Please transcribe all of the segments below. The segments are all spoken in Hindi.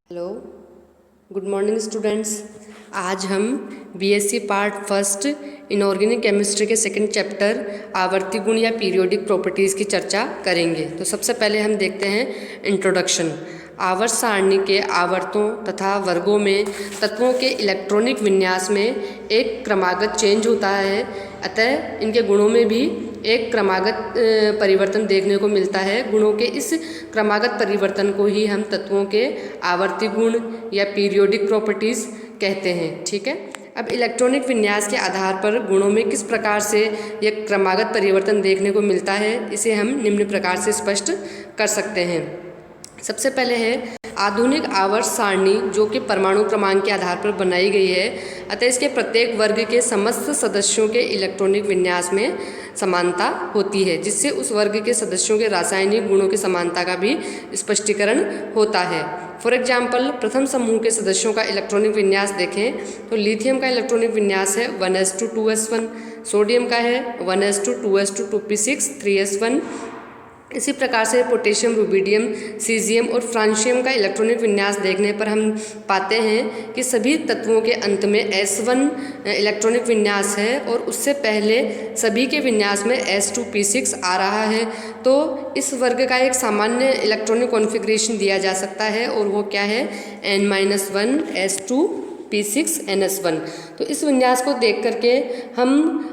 Hello, good morning students. आज हम BSc part first inorganic chemistry के सेकंड चैप्टर आवर्ती गुण या पीरियोडिक प्रॉपर्टीज़ की चर्चा करेंगे। तो सबसे पहले हम देखते हैं इंट्रोडक्शन। आवर्त सारणी के आवर्तों तथा वर्गों में तत्वों के इलेक्ट्रॉनिक विन्यास में एक क्रमागत चेंज होता है, अतः इनके गुणों में भी एक क्रमागत परिवर्तन देखने को मिलता है। गुणों के इस क्रमागत परिवर्तन को ही हम तत्वों के आवर्ती गुण या पीरियोडिक प्रॉपर्टीज़ कहते हैं। ठीक है, अब इलेक्ट्रॉनिक विन्यास के आधार पर गुणों में किस प्रकार से यह क्रमागत परिवर्तन देखने को मिलता है, इसे हम निम्न प्रकार से स्पष्ट कर सकते हैं। सबसे पहले है आधुनिक आवर्त सारणी, जो कि परमाणु क्रमांक के आधार पर बनाई गई है, अतः इसके प्रत्येक वर्ग के समस्त सदस्यों के इलेक्ट्रॉनिक विन्यास में समानता होती है, जिससे उस वर्ग के सदस्यों के रासायनिक गुणों की समानता का भी स्पष्टीकरण होता है। फॉर एग्जाम्पल, प्रथम समूह के सदस्यों का इलेक्ट्रॉनिक विन्यास देखें तो लिथियम का इलेक्ट्रॉनिक विन्यास है 1s2 2s1, सोडियम का है 1s2 2s2 2p6 3s1। इसी प्रकार से पोटेशियम, रुबिडियम, सीजियम और फ्रांशियम का इलेक्ट्रॉनिक विन्यास देखने पर हम पाते हैं कि सभी तत्वों के अंत में S1 इलेक्ट्रॉनिक विन्यास है और उससे पहले सभी के विन्यास में S2p6 आ रहा है। तो इस वर्ग का एक सामान्य इलेक्ट्रॉनिक कॉन्फ़िगरेशन दिया जा सकता है और वो क्या है, n-1 S2p6ns1। तो इस विन्यास को देख करके हम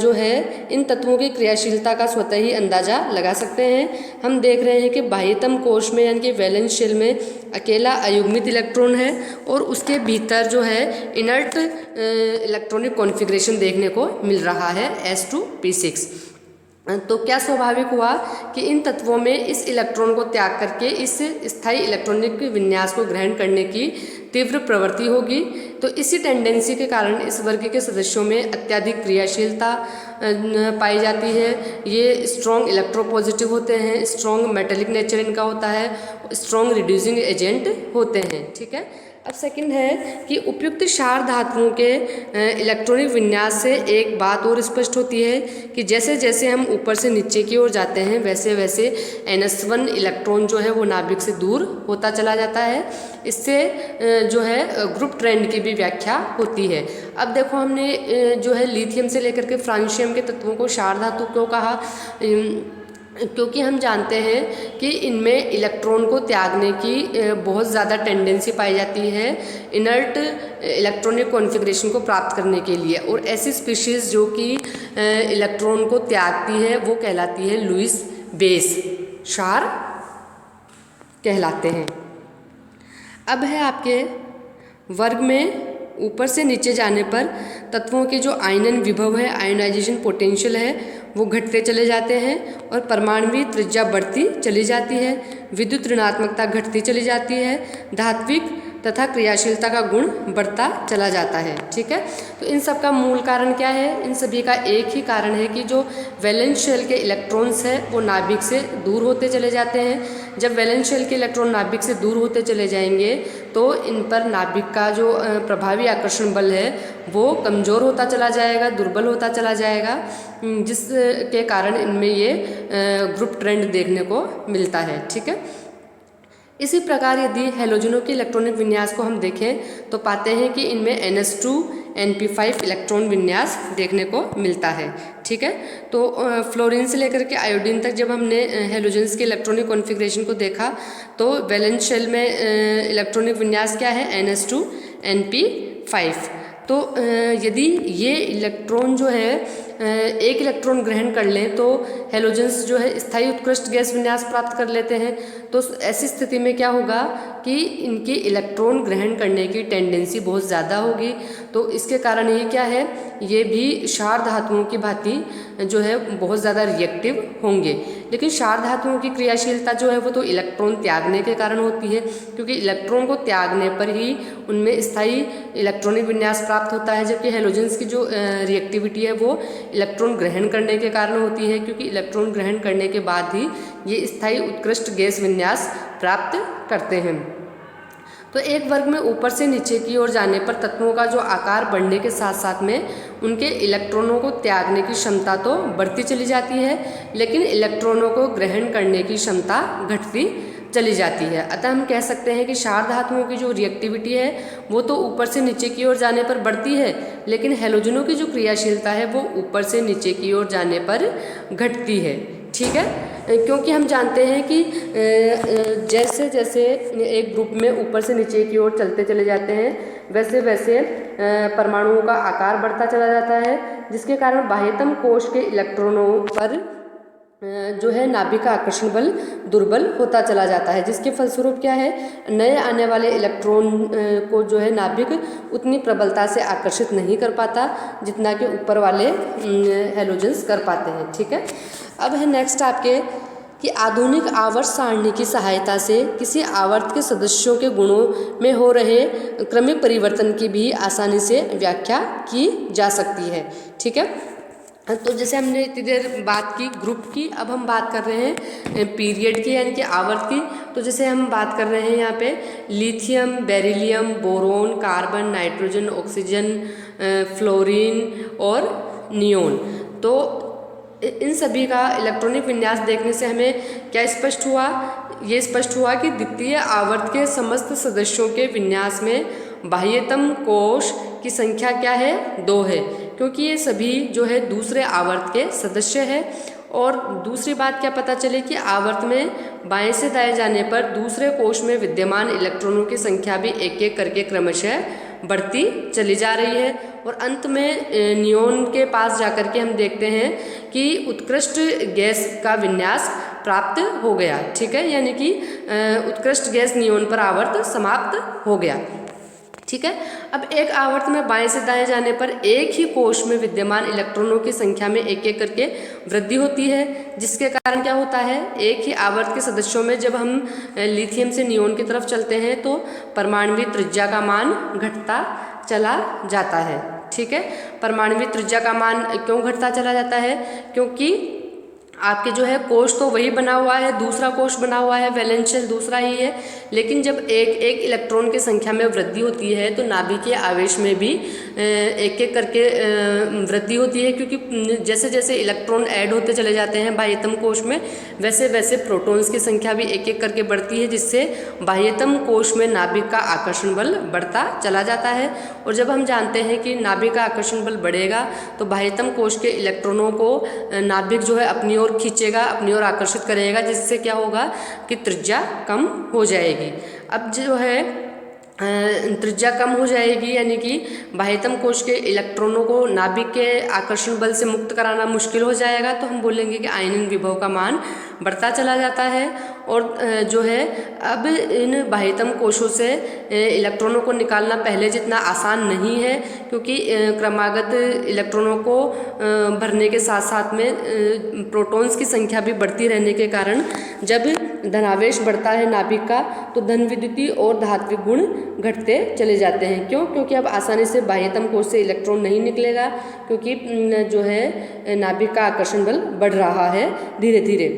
जो है इन तत्वों की क्रियाशीलता का स्वतः ही अंदाज़ा लगा सकते हैं। हम देख रहे हैं कि बाह्यतम कोश में यानी कि वैलेंस शेल में अकेला अयुग्मित इलेक्ट्रॉन है और उसके भीतर जो है इनर्ट इलेक्ट्रॉनिक कॉन्फ़िगरेशन देखने को मिल रहा है S2p6। तो क्या स्वाभाविक हुआ कि इन तत्वों में इस इलेक्ट्रॉन को त्याग करके इस स्थायी इलेक्ट्रॉनिक विन्यास को ग्रहण करने की तीव्र प्रवृत्ति होगी। तो इसी टेंडेंसी के कारण इस वर्ग के सदस्यों में अत्यधिक क्रियाशीलता पाई जाती है। ये स्ट्रॉन्ग इलेक्ट्रोपॉजिटिव होते हैं, स्ट्रॉन्ग मेटेलिक नेचर इनका होता है, स्ट्रॉन्ग रिड्यूसिंग एजेंट होते हैं। ठीक है, अब सेकंड है कि उपयुक्त क्षार धातुओं के इलेक्ट्रॉनिक विन्यास से एक बात और स्पष्ट होती है कि जैसे जैसे हम ऊपर से नीचे की ओर जाते हैं वैसे वैसे NS1 इलेक्ट्रॉन जो है वो नाभिक से दूर होता चला जाता है। इससे जो है ग्रुप ट्रेंड की भी व्याख्या होती है। अब देखो, हमने जो है लिथियम से लेकर के फ्रांशियम के तत्वों को क्षार धातु क्यों कहा, क्योंकि हम जानते हैं कि इनमें इलेक्ट्रॉन को त्यागने की बहुत ज़्यादा टेंडेंसी पाई जाती है इनर्ट इलेक्ट्रॉनिक कॉन्फ़िगरेशन को प्राप्त करने के लिए। और ऐसी स्पीशीज़ जो कि इलेक्ट्रॉन को त्यागती है वो कहलाती है लुईस बेस क्षार कहलाते हैं। अब है आपके वर्ग में ऊपर से नीचे जाने पर तत्वों के जो आयनन विभव है, आयोनाइजेशन पोटेंशियल है, वो घटते चले जाते हैं और परमाणुवीय त्रिज्या बढ़ती चली जाती है, विद्युत ऋणात्मकता घटती चली जाती है, धात्विक तथा क्रियाशीलता का गुण बढ़ता चला जाता है। ठीक है, तो इन सब का मूल कारण क्या है? इन सभी का एक ही कारण है कि जो वैलेंस शेल के इलेक्ट्रॉन्स हैं वो नाभिक से दूर होते चले जाते हैं। जब वैलेंस शेल के इलेक्ट्रॉन नाभिक से दूर होते चले जाएंगे तो इन पर नाभिक का जो प्रभावी आकर्षण बल है वो कमज़ोर होता चला जाएगा, दुर्बल होता चला जाएगा, जिसके कारण इनमें ये ग्रुप ट्रेंड देखने को मिलता है। ठीक है, इसी प्रकार यदि हैलोजनों के इलेक्ट्रॉनिक विन्यास को हम देखें तो पाते हैं कि इनमें NS2 NP5 इलेक्ट्रॉन विन्यास देखने को मिलता है। ठीक है, तो फ्लोरीन से लेकर के आयोडीन तक जब हमने हैलोजेंस के इलेक्ट्रॉनिक कॉन्फ़िगरेशन को देखा तो वैलेंस शेल में इलेक्ट्रॉनिक विन्यास क्या है, NS2 NP5। तो यदि ये इलेक्ट्रॉन जो है एक इलेक्ट्रॉन ग्रहण कर लें तो हैलोजेंस जो है स्थायी उत्कृष्ट गैस विन्यास प्राप्त कर लेते हैं। तो ऐसी स्थिति में क्या होगा कि इनकी इलेक्ट्रॉन ग्रहण करने की टेंडेंसी बहुत ज़्यादा होगी। तो इसके कारण ये क्या है, ये भी क्षार धातुओं की भांति जो है बहुत ज़्यादा रिएक्टिव होंगे। लेकिन क्षार धातुओं की क्रियाशीलता जो है वो तो इलेक्ट्रॉन त्यागने के कारण होती है, क्योंकि इलेक्ट्रॉन को त्यागने पर ही उनमें स्थायी इलेक्ट्रॉनिक विन्यास प्राप्त होता है, जबकि हैलोजेंस की जो रिएक्टिविटी है वो इलेक्ट्रॉन ग्रहण करने के कारण होती है, क्योंकि इलेक्ट्रॉन ग्रहण करने के बाद ही ये स्थायी उत्कृष्ट गैस विन्यास प्राप्त करते हैं। तो एक वर्ग में ऊपर से नीचे की ओर जाने पर तत्वों का जो आकार बढ़ने के साथ साथ में उनके इलेक्ट्रॉनों को त्यागने की क्षमता तो बढ़ती चली जाती है, लेकिन इलेक्ट्रॉनों को ग्रहण करने की क्षमता घटती चली जाती है। अतः हम कह सकते हैं कि क्षार धातुओं की जो रिएक्टिविटी है वो तो ऊपर से नीचे की ओर जाने पर बढ़ती है, लेकिन हैलोजनों की जो क्रियाशीलता है वो ऊपर से नीचे की ओर जाने पर घटती है। ठीक है, क्योंकि हम जानते हैं कि जैसे जैसे एक ग्रुप में ऊपर से नीचे की ओर चलते चले जाते हैं वैसे वैसे परमाणुओं का आकार बढ़ता चला जाता है, जिसके कारण बाह्यतम कोश के इलेक्ट्रॉनों पर जो है नाभिक का आकर्षण बल दुर्बल होता चला जाता है, जिसके फलस्वरूप क्या है, नए आने वाले इलेक्ट्रॉन को जो है नाभिक उतनी प्रबलता से आकर्षित नहीं कर पाता जितना कि ऊपर वाले हैलोजेंस कर पाते हैं। ठीक है, अब है नेक्स्ट आपके कि आधुनिक आवर्त सारणी की सहायता से किसी आवर्त के सदस्यों के गुणों में हो रहे क्रमिक परिवर्तन की भी आसानी से व्याख्या की जा सकती है। ठीक है, तो जैसे हमने इतनी देर बात की ग्रुप की, अब हम बात कर रहे हैं पीरियड की यानी कि आवर्त की। तो जैसे हम बात कर रहे हैं यहाँ पे lithium, beryllium, boron, carbon, nitrogen, oxygen, fluorine और नियोन। तो इन सभी का इलेक्ट्रॉनिक विन्यास देखने से हमें क्या स्पष्ट हुआ, ये स्पष्ट हुआ कि द्वितीय आवर्त के समस्त सदस्यों के विन्यास में बाह्यतम कोश की संख्या क्या है, 2 है, क्योंकि ये सभी जो है दूसरे आवर्त के सदस्य है। और दूसरी बात क्या पता चले कि आवर्त में बाएं से दाएं जाने पर दूसरे कोश में विद्यमान इलेक्ट्रॉनों की संख्या भी एक एक करके क्रमशः बढ़ती चली जा रही है। और अंत में नियोन के पास जाकर के हम देखते हैं कि उत्कृष्ट गैस का विन्यास प्राप्त हो गया। ठीक है, यानी कि उत्कृष्ट गैस नियोन पर आवर्त समाप्त हो गया। ठीक है, अब एक आवर्त में बाएं से दाएं जाने पर एक ही कोश में विद्यमान इलेक्ट्रॉनों की संख्या में एक एक करके वृद्धि होती है, जिसके कारण क्या होता है, एक ही आवर्त के सदस्यों में जब हम लिथियम से नियोन की तरफ चलते हैं तो परमाणुवीय त्रिज्या का मान घटता चला जाता है। ठीक है, परमाणुवीय त्रिज्या का मान क्यों घटता चला जाता है, क्योंकि आपके जो है कोश तो वही बना हुआ है, दूसरा कोश बना हुआ है, वैलेंस शेल दूसरा ही है, लेकिन जब एक एक इलेक्ट्रॉन की संख्या में वृद्धि होती है तो नाभिकीय आवेश में भी एक एक करके वृद्धि होती है, क्योंकि जैसे जैसे इलेक्ट्रॉन ऐड होते चले जाते हैं बाह्यतम कोश में वैसे वैसे प्रोटॉन्स की संख्या भी एक एक करके बढ़ती है, जिससे बाह्यतम कोश में नाभिक का आकर्षण बल बढ़ता चला जाता है। और जब हम जानते हैं कि नाभिक का आकर्षण बल बढ़ेगा तो बाह्यतम कोश के इलेक्ट्रॉनों को नाभिक जो है अपनी ओर खींचेगा, अपनी ओर आकर्षित करेगा, जिससे क्या होगा कि त्रिज्या कम हो जाएगी। अब जो है त्रिज्या कम हो जाएगी, यानी कि बाह्यतम कोश के इलेक्ट्रॉनों को नाभिक के आकर्षण बल से मुक्त कराना मुश्किल हो जाएगा, तो हम बोलेंगे कि आयनन विभव का मान बढ़ता चला जाता है। और जो है अब इन बाह्यतम कोशों से इलेक्ट्रॉनों को निकालना पहले जितना आसान नहीं है, क्योंकि क्रमागत इलेक्ट्रॉनों को भरने के साथ साथ में प्रोटॉन्स की संख्या भी बढ़ती रहने के कारण जब धनावेश बढ़ता है नाभिक का तो धन विद्युतीय और धात्विक गुण घटते चले जाते हैं। क्यों? क्योंकि अब आसानी से बाह्यतम कोश से इलेक्ट्रॉन नहीं निकलेगा, क्योंकि जो है नाभिक का आकर्षण बल बढ़ रहा है धीरे धीरे।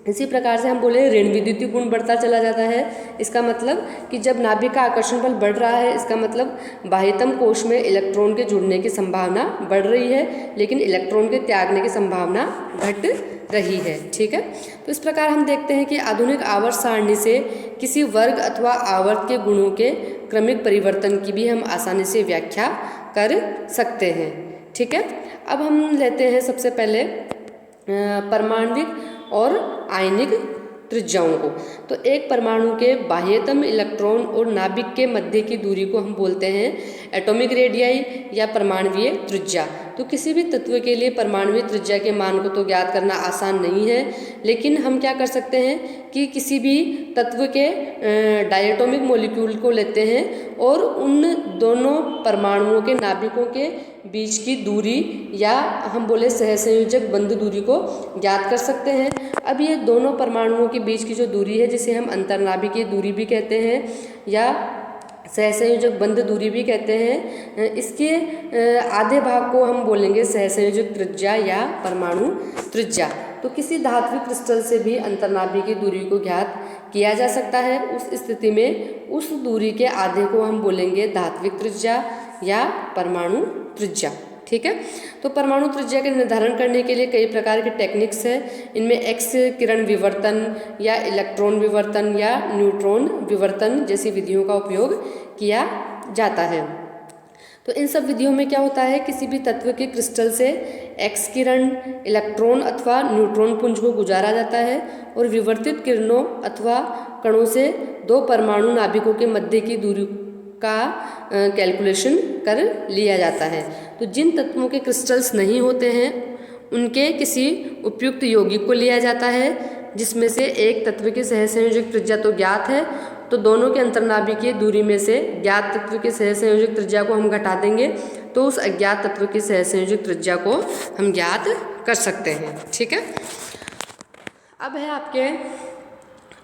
इसी प्रकार से हम बोले ऋण विद्युतीय गुण बढ़ता चला जाता है। इसका मतलब कि जब नाभिक का आकर्षण बल बढ़ रहा है, इसका मतलब बाह्यतम कोश में इलेक्ट्रॉन के जुड़ने की संभावना बढ़ रही है, लेकिन इलेक्ट्रॉन के त्यागने की संभावना घट रही है। ठीक है, तो इस प्रकार हम देखते हैं कि आधुनिक आवर्त सारणी से किसी वर्ग अथवा आवर्त के गुणों के क्रमिक परिवर्तन की भी हम आसानी से व्याख्या कर सकते हैं। ठीक है, अब हम लेते हैं सबसे पहले परमाणविक और आयनिक त्रिज्याओं को। तो एक परमाणु के बाह्यतम इलेक्ट्रॉन और नाभिक के मध्य की दूरी को हम बोलते हैं एटॉमिक रेडियाई या परमाणुवीय त्रिज्या। तो किसी भी तत्व के लिए परमाणुवीय त्रिज्या के मान को तो ज्ञात करना आसान नहीं है, लेकिन हम क्या कर सकते हैं कि किसी भी तत्व के डायटोमिक मॉलिक्यूल को लेते हैं और उन दोनों परमाणुओं के नाभिकों के बीच की दूरी या हम बोले सहसंयोजक बंध दूरी को ज्ञात कर सकते हैं। अब ये दोनों परमाणुओं के बीच की जो दूरी है, जिसे हम अंतर्नाभिकीय दूरी भी कहते हैं या सहसंयोजक बंध दूरी भी कहते हैं, इसके आधे भाग को हम बोलेंगे सहसंयोजक त्रिज्या या परमाणु त्रिज्या। तो किसी धात्विक क्रिस्टल से भी अंतर्नाभिकीय दूरी को ज्ञात किया जा सकता है। उस स्थिति में उस दूरी के आधे को हम बोलेंगे धात्विक त्रिज्या या परमाणु त्रिज्या। ठीक है। तो परमाणु त्रिज्या के निर्धारण करने के लिए कई प्रकार के टेक्निक्स हैं। इनमें एक्स किरण विवर्तन या इलेक्ट्रॉन विवर्तन या न्यूट्रॉन विवर्तन जैसी विधियों का उपयोग किया जाता है। तो इन सब विधियों में क्या होता है, किसी भी तत्व के क्रिस्टल से एक्स किरण, इलेक्ट्रॉन अथवा न्यूट्रॉन पुंज को गुजारा जाता है और विवर्तित किरणों अथवा कणों से दो परमाणु नाभिकों के मध्य की दूरी का कैलकुलेशन कर लिया जाता है। तो जिन तत्वों के क्रिस्टल्स नहीं होते हैं उनके किसी उपयुक्त यौगिक को लिया जाता है जिसमें से एक तत्व की सहसंयोजक त्रिज्या तो ज्ञात है, तो दोनों के अंतर्नाभिकीय दूरी में से ज्ञात तत्व की सहसंयोजक त्रिज्या को हम घटा देंगे तो उस अज्ञात तत्व की सहसंयोजक त्रिज्या को हम ज्ञात कर सकते हैं। ठीक है। अब है आपके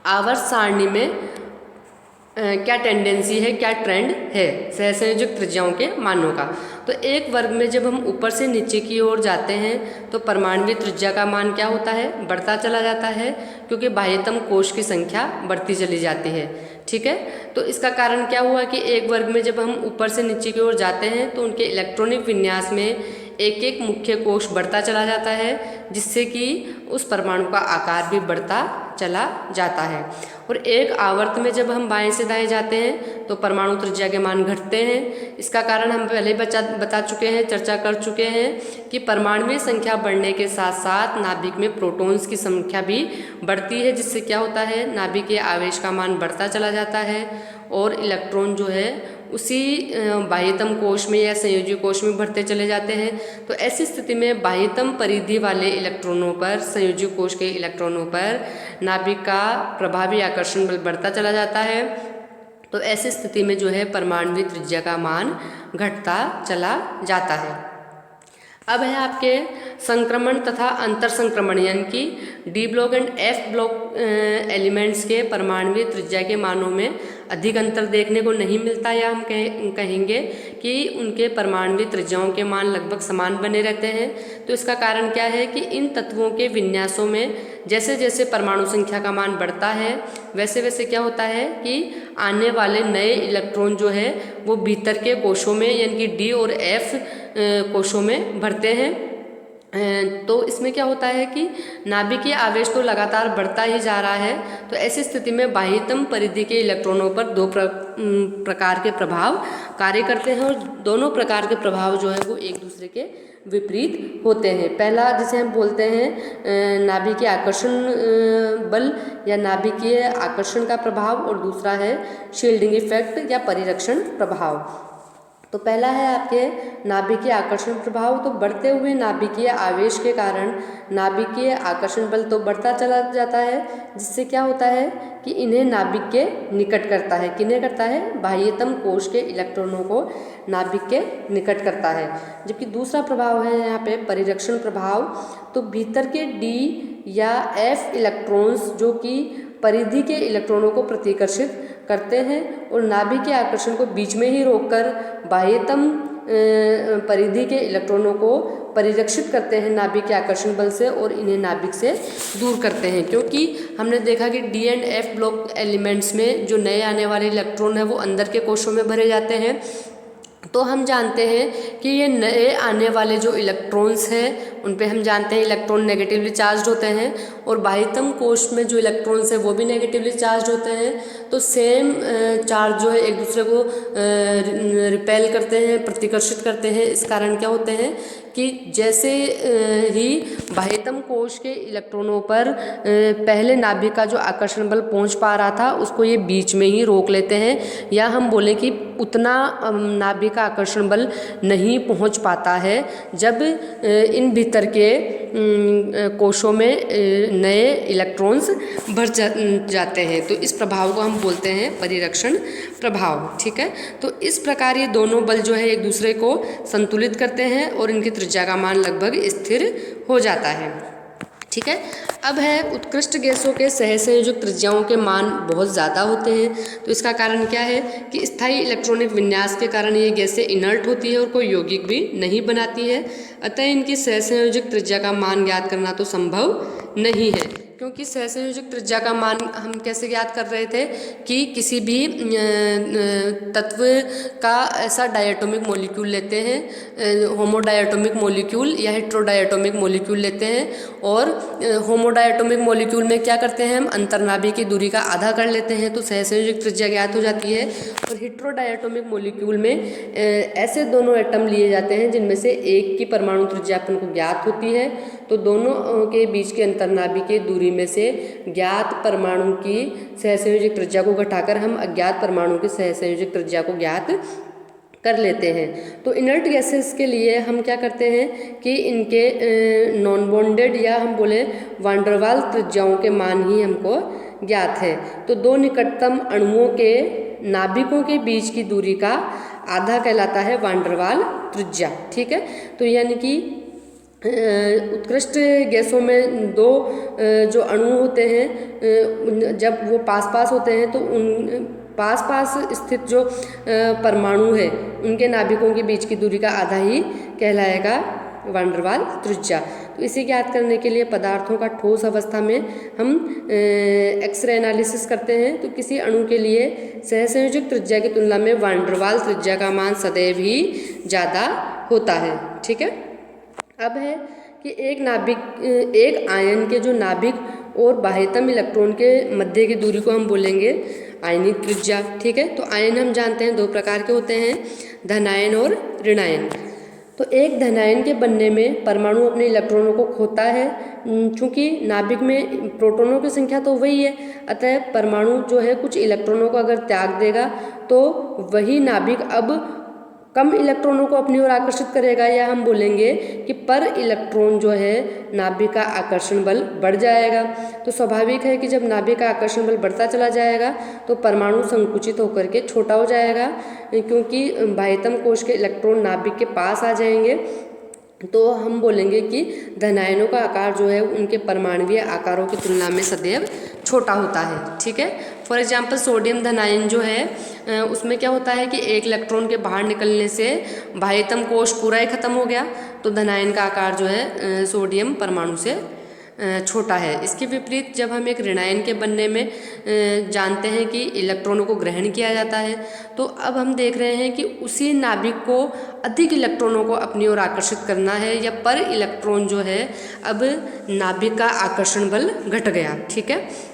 आवर्त सारणी में क्या टेंडेंसी है, क्या ट्रेंड है सहसंयोजक त्रिज्याओं के मानों का। तो एक वर्ग में जब हम ऊपर से नीचे की ओर जाते हैं तो परमाणुवीय त्रिज्या का मान क्या होता है, बढ़ता चला जाता है, क्योंकि बाह्यतम कोश की संख्या बढ़ती चली जाती है। ठीक है। तो इसका कारण क्या हुआ कि एक वर्ग में जब हम ऊपर से नीचे की ओर जाते हैं तो उनके इलेक्ट्रॉनिक विन्यास में एक एक मुख्य कोश बढ़ता चला जाता है, जिससे कि उस परमाणु का आकार भी बढ़ता चला जाता है। और एक आवर्त में जब हम बाएं से दाएं जाते हैं तो परमाणु त्रिज्या के मान घटते हैं। इसका कारण हम पहले ही बता चुके हैं, चर्चा कर चुके हैं कि परमाणुवीय संख्या बढ़ने के साथ साथ नाभिक में प्रोटॉन्स की संख्या भी बढ़ती है, जिससे क्या होता है, नाभिक के आवेश का मान बढ़ता चला जाता है और इलेक्ट्रॉन जो है उसी बाह्यतम कोश में या संयोजी कोश में बढ़ते चले जाते हैं। तो ऐसी स्थिति में बाह्यतम परिधि वाले इलेक्ट्रॉनों पर, संयोजी कोश के इलेक्ट्रॉनों पर नाभिक का प्रभावी आकर्षण बल बढ़ता चला जाता है। तो ऐसी स्थिति में जो है परमाणुवीय त्रिज्या का मान घटता चला जाता है। अब है आपके संक्रमण तथा अंतर संक्रमण यानी कि D block and F block elements के परमाणुवीय त्रिज्या के मानों में अधिक अंतर देखने को नहीं मिलता, या हम कहेंगे कि उनके परमाणुवीय त्रिज्याओं के मान लगभग समान बने रहते हैं। तो इसका कारण क्या है कि इन तत्वों के विन्यासों में जैसे जैसे परमाणु संख्या का मान बढ़ता है वैसे वैसे क्या होता है कि आने वाले नए इलेक्ट्रॉन जो है वो भीतर के कोशों में यानी कि डी और एफ कोशों में भरते हैं। तो इसमें क्या होता है कि नाभिकीय आवेश तो लगातार बढ़ता ही जा रहा है। तो ऐसी स्थिति में बाह्यतम परिधि के इलेक्ट्रॉनों पर दो प्रकार के प्रभाव कार्य करते हैं और दोनों प्रकार के प्रभाव जो है वो एक दूसरे के विपरीत होते हैं। पहला जिसे हम बोलते हैं नाभिकीय आकर्षण बल या नाभिकीय आकर्षण का प्रभाव, और दूसरा है शील्डिंग इफेक्ट या परिरक्षण प्रभाव। तो पहला है आपके नाभिकीय आकर्षण प्रभाव। तो बढ़ते हुए नाभिकीय आवेश के कारण नाभिकीय आकर्षण बल तो बढ़ता चला जाता है, जिससे क्या होता है कि इन्हें नाभिक के निकट करता है। किन्हें करता है? बाह्यतम कोश के इलेक्ट्रॉनों को नाभिक के निकट करता है। जबकि दूसरा प्रभाव है यहाँ पे परिरक्षण प्रभाव। तो भीतर के डी या एफ इलेक्ट्रॉन्स जो कि परिधि के इलेक्ट्रॉनों को प्रतिकर्षित करते हैं और नाभिक के आकर्षण को बीच में ही रोककर बाह्यतम परिधि के इलेक्ट्रॉनों को परिरक्षित करते हैं नाभिक के आकर्षण बल से और इन्हें नाभिक से दूर करते हैं। क्योंकि हमने देखा कि D and F block elements में जो नए आने वाले इलेक्ट्रॉन है वो अंदर के कोशों में भरे जाते हैं। तो हम जानते हैं कि ये नए आने वाले जो इलेक्ट्रॉन्स हैं उन पे हम जानते हैं इलेक्ट्रॉन नेगेटिवली चार्ज होते हैं और बाह्यतम कोश में जो इलेक्ट्रॉन्स हैं वो भी नेगेटिवली चार्ज होते हैं। तो सेम चार्ज जो है एक दूसरे को रिपेल करते हैं, प्रतिकर्षित करते हैं। इस कारण क्या होते हैं कि जैसे ही बाह्यतम कोश के इलेक्ट्रॉनों पर पहले नाभिक का जो आकर्षण बल पहुंच पा रहा था उसको ये बीच में ही रोक लेते हैं, या हम बोले कि उतना नाभिक का आकर्षण बल नहीं पहुंच पाता है जब इन भीतर के कोशों में नए इलेक्ट्रॉन्स भर जाते हैं। तो इस प्रभाव को हम बोलते हैं परिरक्षण प्रभाव। ठीक है। तो इस प्रकार ये दोनों बल जो है एक दूसरे को संतुलित करते हैं और इनकी त्रिज्या का मान लगभग स्थिर हो जाता है। ठीक है। अब है उत्कृष्ट गैसों के सहसंयोजक त्रिज्याओं के मान बहुत ज़्यादा होते हैं। तो इसका कारण क्या है कि स्थायी इलेक्ट्रॉनिक विन्यास के कारण ये गैसें इनर्ट होती है और कोई यौगिक भी नहीं बनाती है। अतः इनकी सहसंयोजक त्रिज्या का मान ज्ञात करना तो संभव नहीं है, क्योंकि सहसंयोजक त्रिज्या का मान हम कैसे ज्ञात कर रहे थे कि किसी भी तत्व का ऐसा डायटोमिक मॉलिक्यूल लेते हैं, होमोडायटोमिक मॉलिक्यूल या हेट्रोडायटोमिक मॉलिक्यूल लेते हैं, और होमोडायटोमिक मॉलिक्यूल में क्या करते हैं हम अंतर्नाभी की दूरी का आधा कर लेते हैं, तो सहसंयोजक त्रिज्या ज्ञात हो जाती है। और हेट्रोडायटोमिक मॉलिक्यूल में ऐसे दोनों एटम लिए जाते हैं जिनमें से एक की परमाणु त्रिज्या अपन को ज्ञात होती है, तो दोनों के बीच के अंतर्नाभी के दूरी में से ज्ञात परमाणु की सहसंयोजक त्रिज्या को घटाकर हम अज्ञात परमाणु की सहसंयोजक त्रिज्या को ज्ञात कर लेते हैं। तो इनर्ट गैसेस के लिए हम क्या करते हैं कि इनके नॉन बॉन्डेड या हम बोले वांडरवाल त्रिज्याओं के मान ही हमको ज्ञात है। तो दो निकटतम अणुओं के नाभिकों के बीच की दूरी का आधा कहलाता है वांडरवाल त्रिज्या। ठीक है, तो यानी कि उत्कृष्ट गैसों में दो जो अणु होते हैं जब वो पास पास होते हैं तो उन पास पास स्थित जो परमाणु है उनके नाभिकों के बीच की दूरी का आधा ही कहलाएगा वांडरवाल त्रिज्या। तो इसे ज्ञात करने के लिए पदार्थों का ठोस अवस्था में हम एक्सरे एनालिसिस करते हैं, तो किसी अणु के लिए सहसंयोजक त्रिज्या की तुलना में वांडरवाल त्रिज्या का मान सदैव ही ज़्यादा होता है। ठीक है, अब है कि एक आयन के जो नाभिक और बाह्यतम इलेक्ट्रॉन के मध्य की दूरी को हम बोलेंगे आयनिक त्रिज्या। ठीक है, तो आयन हम जानते हैं दो प्रकार के होते हैं, धनायन और ऋणायन। तो एक धनायन के बनने में परमाणु अपने इलेक्ट्रॉनों को खोता है, चूँकि नाभिक में प्रोटॉनों की संख्या तो वही है, अतः परमाणु जो है कुछ इलेक्ट्रॉनों को अगर त्याग देगा तो वही नाभिक अब कम इलेक्ट्रॉनों को अपनी ओर आकर्षित करेगा, या हम बोलेंगे कि पर इलेक्ट्रॉन जो है नाभिक का आकर्षण बल बढ़ जाएगा। तो स्वाभाविक है कि जब नाभिक का आकर्षण बल बढ़ता चला जाएगा तो परमाणु संकुचित होकर के छोटा हो जाएगा, क्योंकि बाह्यतम कोश के इलेक्ट्रॉन नाभिक के पास आ जाएंगे। तो हम बोलेंगे कि धनायनों का आकार जो है उनके परमाणुीय आकारों की तुलना में सदैव छोटा होता है। ठीक है, फॉर एग्जांपल सोडियम धनायन जो है उसमें क्या होता है कि एक इलेक्ट्रॉन के बाहर निकलने से बाह्यतम कोश पूरा ही खत्म हो गया, तो धनायन का आकार जो है सोडियम परमाणु से छोटा है। इसके विपरीत जब हम एक ऋणायन के बनने में जानते हैं कि इलेक्ट्रॉनों को ग्रहण किया जाता है, तो अब हम देख रहे हैं कि उसी नाभिक को अधिक इलेक्ट्रॉनों को अपनी ओर आकर्षित करना है, या पर इलेक्ट्रॉन जो है अब नाभिक का आकर्षण बल घट गया। ठीक है,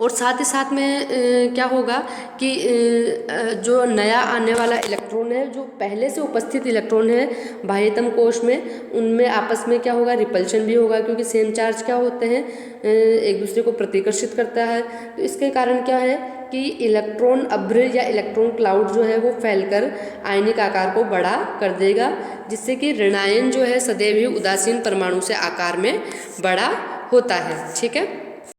और साथ ही साथ में क्या होगा कि जो नया आने वाला इलेक्ट्रॉन है, जो पहले से उपस्थित इलेक्ट्रॉन है बाह्यतम कोश में, उनमें आपस में क्या होगा, रिपल्शन भी होगा, क्योंकि सेम चार्ज क्या होते हैं एक दूसरे को प्रतिकर्षित करता है। तो इसके कारण क्या है कि इलेक्ट्रॉन अभ्र या इलेक्ट्रॉन क्लाउड जो है वो फैलकर आयनिक आकार को बड़ा कर देगा, जिससे कि ऋणायन जो है सदैव ही उदासीन परमाणु से आकार में बड़ा होता है। ठीक है।